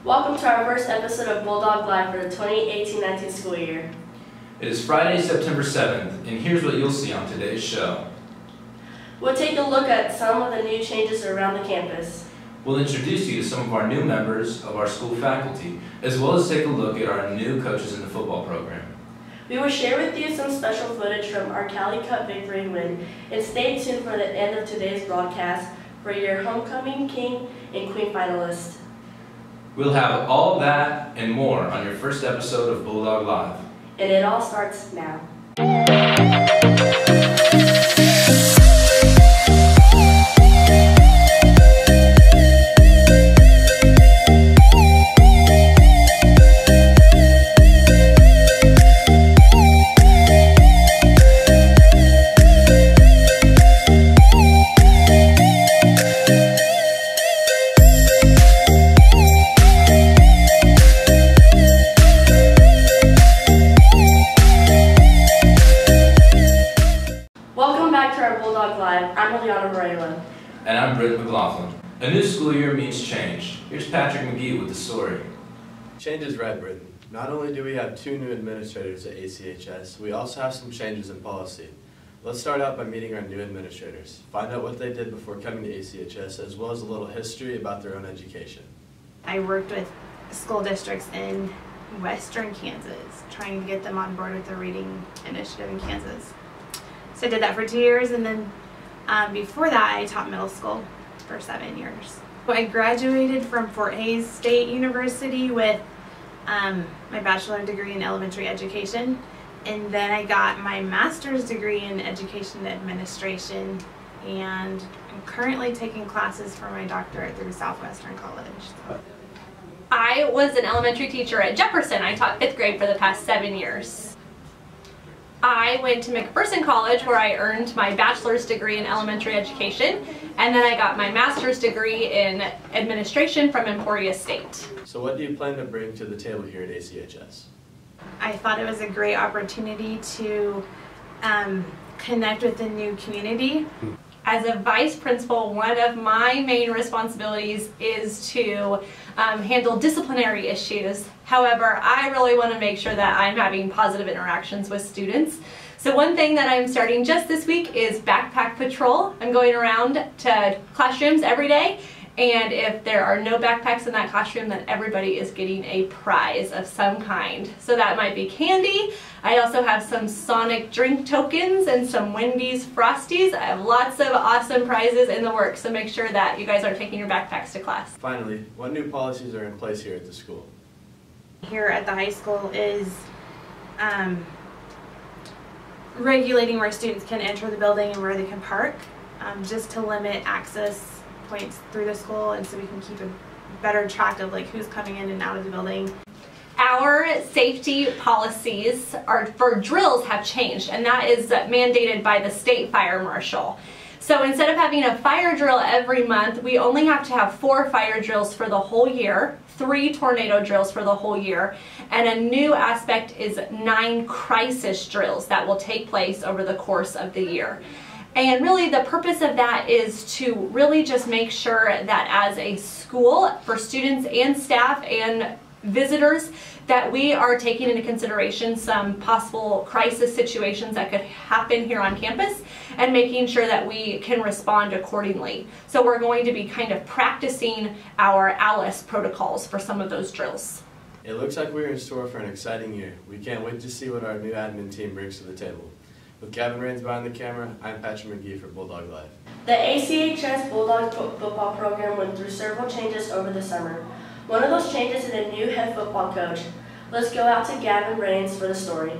Welcome to our first episode of Bulldog Live for the 2018-19 school year. It is Friday, September 7th, and here's what you'll see on today's show. We'll take a look at some of the new changes around the campus. We'll introduce you to some of our new members of our school faculty, as well as take a look at our new coaches in the football program. We will share with you some special footage from our Cowley Cup victory win, and stay tuned for the end of today's broadcast for your homecoming king and queen finalists. We'll have all that and more on your first episode of Bulldog Live. And it all starts now. And I'm Britt McLaughlin. A new school year means change. Here's Patrick McGee with the story. Change is right, Britt. Not only do we have 2 new administrators at ACHS, we also have some changes in policy. Let's start out by meeting our new administrators. Find out what they did before coming to ACHS, as well as a little history about their own education. I worked with school districts in western Kansas, trying to get them on board with the reading initiative in Kansas. So I did that for 2 years, and then before that, I taught middle school for 7 years. I graduated from Fort Hays State University with my bachelor's degree in elementary education, and then I got my master's degree in education administration, and I'm currently taking classes for my doctorate through Southwestern College. I was an elementary teacher at Jefferson. I taught 5th grade for the past 7 years. I went to McPherson College, where I earned my bachelor's degree in elementary education, and then I got my master's degree in administration from Emporia State. So what do you plan to bring to the table here at ACHS? I thought it was a great opportunity to connect with the new community. As a vice principal, one of my main responsibilities is to handle disciplinary issues. However, I really want to make sure that I'm having positive interactions with students. So one thing that I'm starting just this week is backpack patrol. I'm going around to classrooms every day, and if there are no backpacks in that classroom, then everybody is getting a prize of some kind. So that might be candy. I also have some Sonic drink tokens and some Wendy's Frosties. I have lots of awesome prizes in the works, so make sure that you guys are taking your backpacks to class. Finally, what new policies are in place here at the school? Here at the high school is regulating where students can enter the building and where they can park, just to limit access points through the school, and so we can keep a better track of who's coming in and out of the building. Our safety policies for drills have changed, and that is mandated by the state fire marshal. So instead of having a fire drill every month, we only have to have 4 fire drills for the whole year, 3 tornado drills for the whole year, and a new aspect is 9 crisis drills that will take place over the course of the year. And really the purpose of that is to really just make sure that as a school, for students and staff and visitors, that we are taking into consideration some possible crisis situations that could happen here on campus and making sure that we can respond accordingly. So we're going to be kind of practicing our ALICE protocols for some of those drills. It looks like we're in store for an exciting year. We can't wait to see what our new admin team brings to the table. With Gavin Rains behind the camera, I'm Patrick McGee for Bulldog Live. The ACHS Bulldog football program went through several changes over the summer. One of those changes is a new head football coach. Let's go out to Gavin Rains for the story.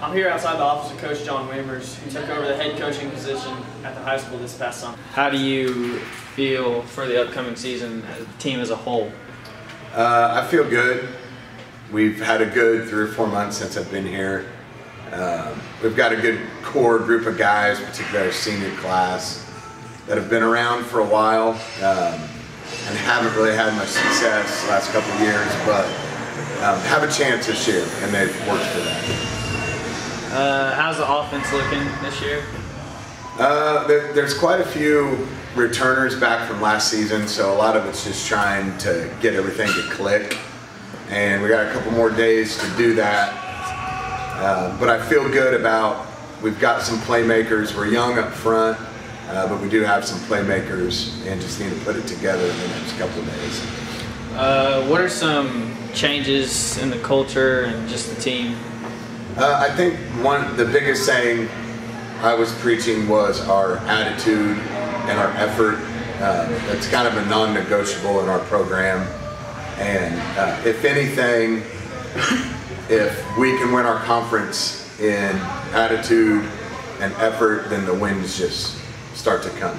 I'm here outside the office of Coach John Wavers, who took over the head coaching position at the high school this past summer. How do you feel for the upcoming season, the team as a whole? I feel good. We've had a good 3 or 4 months since I've been here. We've got a good core group of guys, particularly our senior class, that have been around for a while and haven't really had much success the last couple of years, but have a chance this year, and they've worked for that. How's the offense looking this year? There's quite a few returners back from last season, so a lot of it's just trying to get everything to click. And we got a couple more days to do that. But I feel good about, we've got some playmakers. We're young up front, but we do have some playmakers and just need to put it together in the next couple of days. What are some changes in the culture and just the team? I think the biggest thing I was preaching was our attitude and our effort. That's kind of a non-negotiable in our program. And if anything, if we can win our conference in attitude and effort, then the wins just start to come.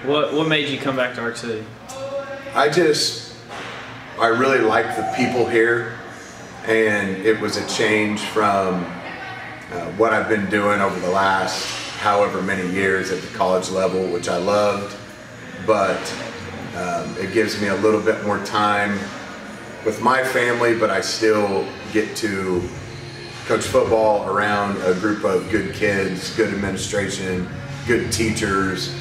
What made you come back to Ark City? I really like the people here, and it was a change from what I've been doing over the last however many years at the college level, which I loved, but it gives me a little bit more time with my family, but I still get to coach football around a group of good kids, good administration, good teachers.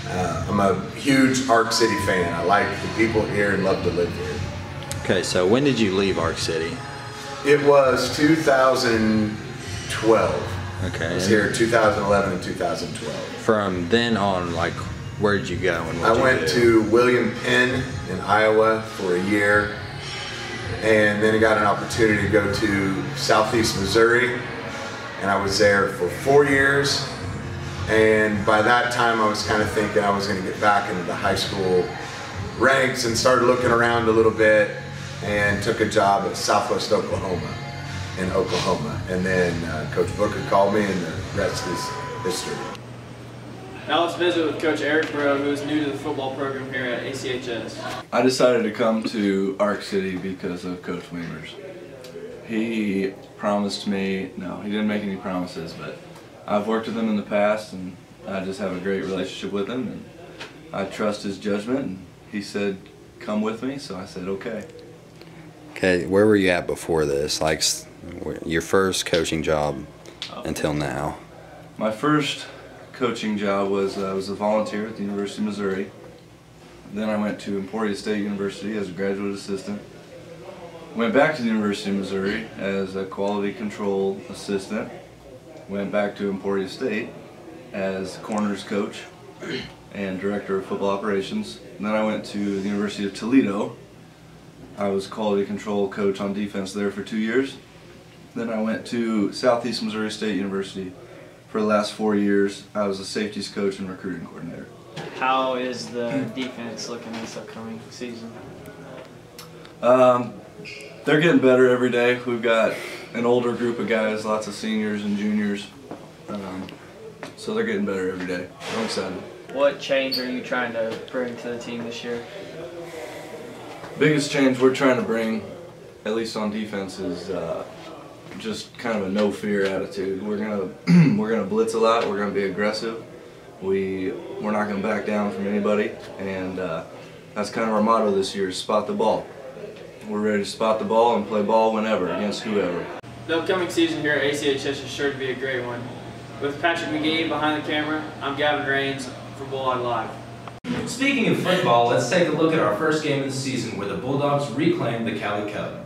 I'm a huge Ark City fan. I like the people here and love to live here. Okay, so when did you leave Ark City? It was 2012. Okay. I was here 2011 and 2012. From then on, like, where did you go? And I went to William Penn in Iowa for a year, and then I got an opportunity to go to Southeast Missouri, and I was there for 4 years. And by that time, I was kind of thinking I was going to get back into the high school ranks, and started looking around a little bit, and took a job at Southwest Oklahoma in Oklahoma. And then Coach Booker called me, and the rest is history. Now let's visit with Coach Eric Bro, who is new to the football program here at ACHS. I decided to come to Ark City because of Coach Weimers. He promised me, no, he didn't make any promises, but I've worked with him in the past, and I just have a great relationship with him, and I trust his judgment, and he said, come with me, so I said, okay. Okay, where were you at before this? Like, your first coaching job until now? My first coaching job was I was a volunteer at the University of Missouri. Then I went to Emporia State University as a graduate assistant. Went back to the University of Missouri as a quality control assistant. Went back to Emporia State as corners coach and director of football operations. And then I went to the University of Toledo. I was quality control coach on defense there for 2 years. Then I went to Southeast Missouri State University. For the last 4 years, I was a safeties coach and recruiting coordinator. How is the defense looking this upcoming season? They're getting better every day. We've got an older group of guys, lots of seniors and juniors. So they're getting better every day. I'm excited. What change are you trying to bring to the team this year? Biggest change we're trying to bring, at least on defense, is just kind of a no fear attitude. We're gonna blitz a lot. We're gonna be aggressive. We're not gonna back down from anybody, and that's kind of our motto this year: is spot the ball. We're ready to spot the ball and play ball whenever against whoever. The upcoming season here at ACHS is sure to be a great one. With Patrick McGee behind the camera, I'm Gavin Rains for Bulldog Live. Speaking of football, let's take a look at our first game of the season where the Bulldogs reclaimed the Cowley Cup.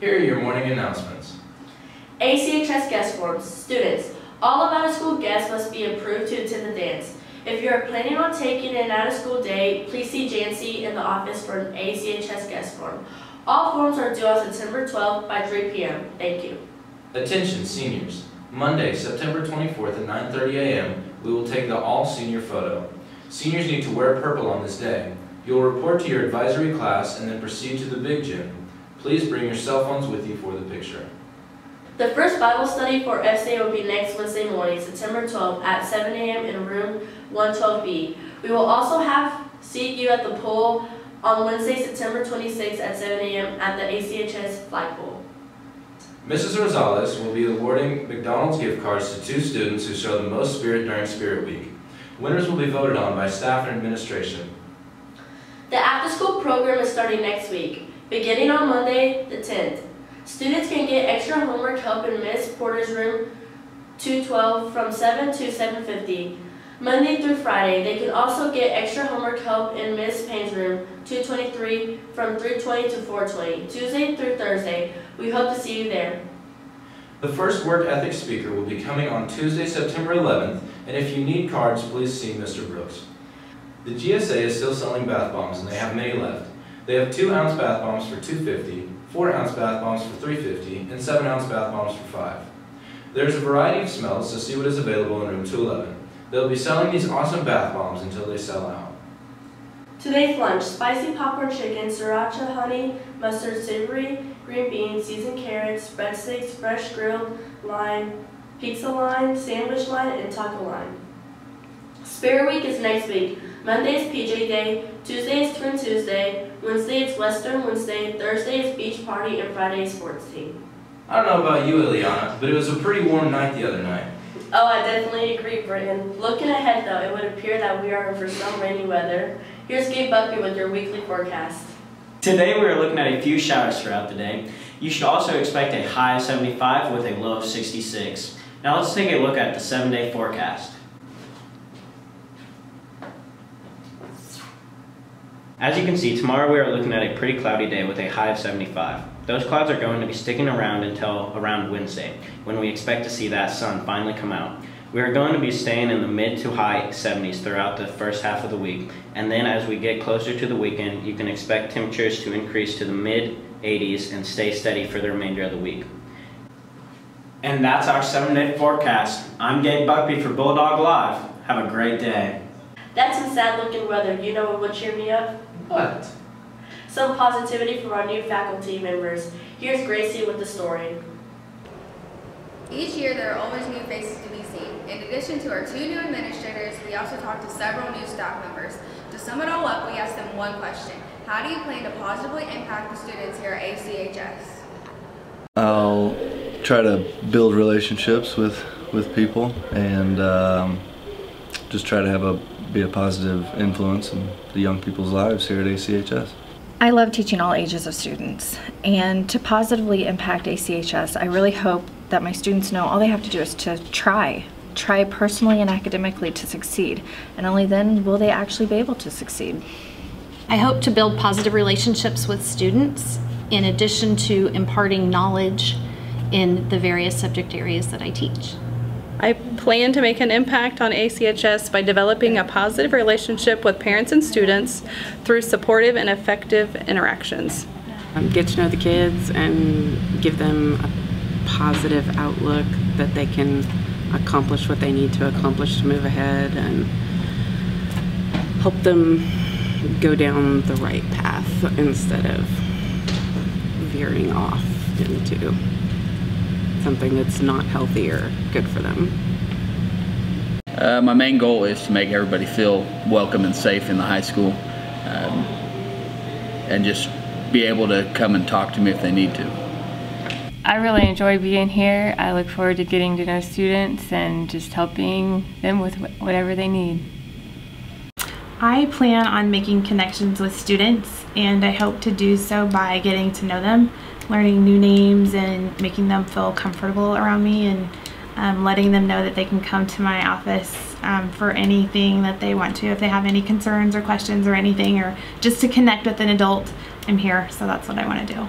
Here are your morning announcements. ACHS guest forms. Students, all out-of-school guests must be approved to attend the dance. If you are planning on taking an out-of-school day, please see Jancy in the office for an ACHS guest form. All forms are due on September 12th by 3 p.m. Thank you. Attention seniors, Monday, September 24th at 9:30 a.m., we will take the all-senior photo. Seniors need to wear purple on this day. You will report to your advisory class and then proceed to the big gym. Please bring your cell phones with you for the picture. The first Bible study for FCA will be next Wednesday morning, September 12th at 7 a.m. in room 112B. We will also have CU at the pool on Wednesday, September 26th at 7 a.m. at the ACHS flagpole. Mrs. Rosales will be awarding McDonald's gift cards to 2 students who show the most spirit during Spirit Week. Winners will be voted on by staff and administration. The after-school program is starting next week, beginning on Monday the 10th. Students can get extra homework help in Ms. Porter's room 212 from 7 to 7:50. Monday through Friday, they can also get extra homework help in Ms. Payne's room 223 from 3:20 to 4:20. Tuesday through Thursday, we hope to see you there. The first work ethics speaker will be coming on Tuesday, September 11th, and if you need cards, please see Mr. Brooks. The GSA is still selling bath bombs, and they have many left. They have 2-ounce bath bombs for $2.50, 4-ounce bath bombs for $3.50, and 7-ounce bath bombs for $5. There's a variety of smells, so see what is available in room 211. They'll be selling these awesome bath bombs until they sell out. Today's lunch: spicy popcorn chicken, sriracha honey, mustard, savory, green beans, seasoned carrots, breadsticks, fresh grilled lime, pizza lime, sandwich lime, and taco lime. Spirit Week is next week. Monday is PJ Day, Tuesday is Twin Tuesday, Wednesday is Western Wednesday, Thursday is Beach Party, and Friday is Sports Team. I don't know about you, Ileana, but it was a pretty warm night the other night. Oh, I definitely agree, Britton. Looking ahead, though, it would appear that we are in for some rainy weather. Here's Gabe Buckby with your weekly forecast. Today we are looking at a few showers throughout the day. You should also expect a high of 75 with a low of 66. Now let's take a look at the 7-day forecast. As you can see, tomorrow we are looking at a pretty cloudy day with a high of 75. Those clouds are going to be sticking around until around Wednesday, when we expect to see that sun finally come out. We are going to be staying in the mid to high 70s throughout the first half of the week, and then as we get closer to the weekend, you can expect temperatures to increase to the mid 80s and stay steady for the remainder of the week. And that's our 7-day forecast. I'm Gabe Buckby for Bulldog Live. Have a great day. That's some sad-looking weather. You know what would cheer me up? What? Some positivity from our new faculty members. Here's Gracie with the story. Each year there are always new faces to be seen. In addition to our 2 new administrators, we also talked to several new staff members. To sum it all up, we asked them one question: how do you plan to positively impact the students here at ACHS? I'll try to build relationships with people and just try to be a positive influence in the young people's lives here at ACHS. I love teaching all ages of students, and to positively impact ACHS, I really hope that my students know all they have to do is to try personally and academically to succeed, and only then will they actually be able to succeed. I hope to build positive relationships with students in addition to imparting knowledge in the various subject areas that I teach. I plan to make an impact on ACHS by developing a positive relationship with parents and students through supportive and effective interactions. Get to know the kids and give them a positive outlook that they can accomplish what they need to accomplish to move ahead, and help them go down the right path instead of veering off into something that's not healthy or good for them. My main goal is to make everybody feel welcome and safe in the high school, and just be able to come and talk to me if they need to. I really enjoy being here. I look forward to getting to know students and just helping them with whatever they need. I plan on making connections with students, and I hope to do so by getting to know them, learning new names, and making them feel comfortable around me, and letting them know that they can come to my office for anything that they want to. If they have any concerns or questions or anything, or just to connect with an adult, I'm here, so that's what I want to do.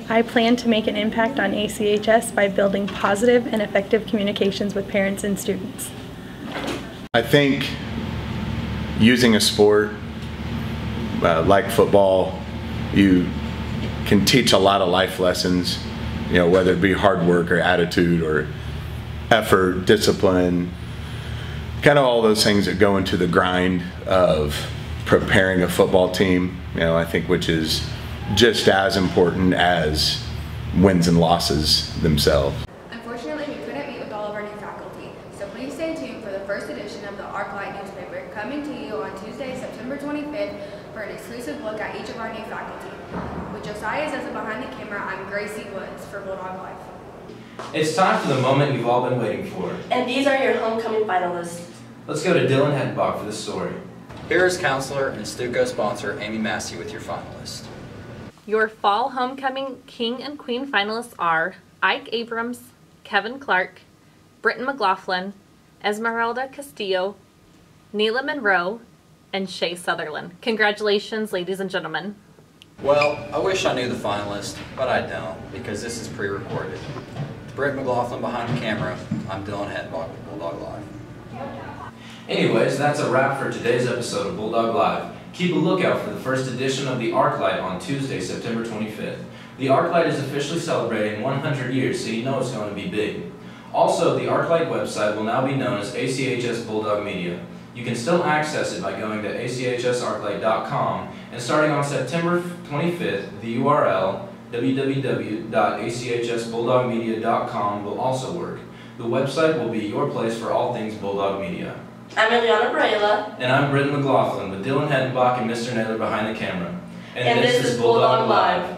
I plan to make an impact on ACHS by building positive and effective communications with parents and students. I think using a sport like football, you can teach a lot of life lessons. You know, whether it be hard work or attitude or effort, discipline, kind of all those things that go into the grind of preparing a football team, you know, I think, which is just as important as wins and losses themselves. Unfortunately, we couldn't meet with all of our new faculty, so please stay tuned for the first edition of the ArcLight newspaper coming to you on Tuesday, September 25th for an exclusive look at each of our new faculty. With Josiah Zessa behind the camera, I'm Gracie Woods for Bulldog Life. It's time for the moment you've all been waiting for. And these are your homecoming finalists. Let's go to Dylan Hettenbach for this story. Here is counselor and Stuco sponsor Amy Massey with your finalists. Your fall homecoming king and queen finalists are Ike Abrams, Kevin Clark, Britton McLaughlin, Esmeralda Castillo, Neela Monroe, and Shay Sutherland. Congratulations, ladies and gentlemen. Well, I wish I knew the finalists, but I don't, because this is pre-recorded. Britt McLaughlin behind the camera, I'm Dylan Hettenbach with Bulldog Live. Anyways, that's a wrap for today's episode of Bulldog Live. Keep a lookout for the first edition of the ArcLight on Tuesday, September 25th. The ArcLight is officially celebrating 100 years, so you know it's going to be big. Also, the ArcLight website will now be known as ACHS Bulldog Media. You can still access it by going to achsarclight.com, and starting on September 25th, the URL www.achsbulldogmedia.com will also work. The website will be your place for all things Bulldog Media. I'm Eliana Barela. And I'm Britton McLaughlin with Dylan Hettenbach and Mr. Naylor behind the camera. And this is Bulldog Live.